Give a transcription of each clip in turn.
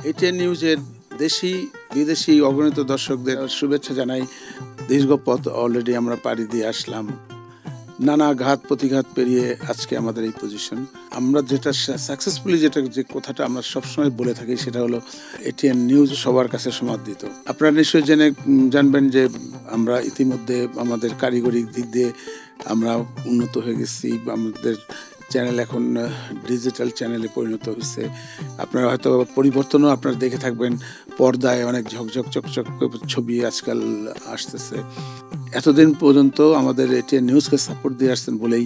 ATN নিউজের দেশি বিদেশি অগণিত দর্শকদের শুভেচ্ছা জানাই। দীর্ঘ পথ অলরেডি আমরা পাড়ি দিয়ে আসলাম, নানা ঘাত প্রতিঘাত পেরিয়ে আজকে আমাদের এই পজিশন। আমরা যেটা সাকসেসফুলি যে কথাটা আমরা সবসময় বলে থাকি সেটা হলো এটিএন নিউজ সবার কাছে সমাদৃত। আপনারা নিশ্চয়ই জানবেন যে আমরা ইতিমধ্যে আমাদের কারিগরি দিক দিয়ে আমরা উন্নত হয়ে গেছি। আমাদের চ্যানেল এখন ডিজিটাল চ্যানেলে পরিণত হয়েছে। আপনারা হয়তো পরিবর্তনও আপনারা দেখে থাকবেন, পর্দায় অনেক ঝকঝক চকচক ছবি আজকাল আসতেছে। এতদিন পর্যন্ত আমাদের এটিএন নিউজকে সাপোর্ট দিয়ে আসছেন বলেই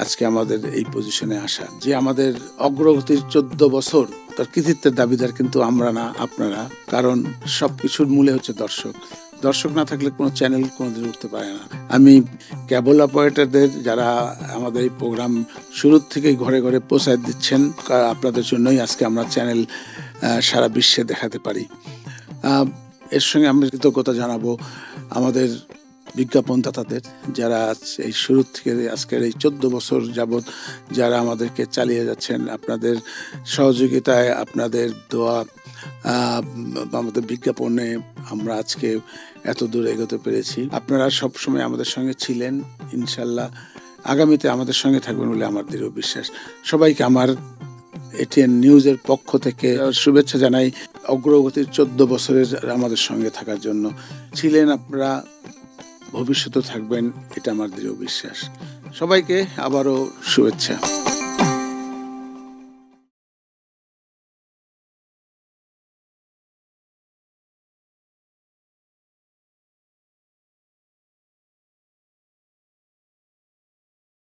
আজকে আমাদের এই পজিশনে আসা। যে আমাদের অগ্রগতির 14 বছর, তার কৃতিত্বের দাবিদার কিন্তু আমরা না, আপনারা। কারণ সব কিছুর মূলে হচ্ছে দর্শক। দর্শক না থাকলে কোনো চ্যানেল কোনোদিন উঠতে পারে না। আমি কেবল অপারেটরদের, যারা আমাদের এই প্রোগ্রাম শুরুর থেকেই ঘরে ঘরে পৌঁছায় দিচ্ছেন, আপনাদের জন্যই আজকে আমরা চ্যানেল সারা বিশ্বে দেখাতে পারি। এর সঙ্গে আমি কৃতজ্ঞতা জানাবো আমাদের বিজ্ঞাপনদাতাদের, যারা এই শুরু থেকে আজকের এই 14 বছর যাবৎ যারা আমাদেরকে চালিয়ে যাচ্ছেন। আপনাদের সহযোগিতায়, আপনাদের দোয়া, আমাদের বিজ্ঞাপনে আমরা আজকে এত দূর এগোতে পেরেছি। আপনারা সবসময় আমাদের সঙ্গে ছিলেন, ইনশাল্লাহ আগামীতে আমাদের সঙ্গে থাকবেন বলে আমার দৃঢ় বিশ্বাস। সবাইকে আমার এটিএন নিউজের পক্ষ থেকে শুভেচ্ছা জানাই অগ্রগতির 14 বছরের আমাদের সঙ্গে থাকার জন্য। ছিলেন আপনারা, ভবিষ্যতে থাকবেন, এটা আমার দৃঢ় বিশ্বাস। সবাইকে আবারও শুভেচ্ছা।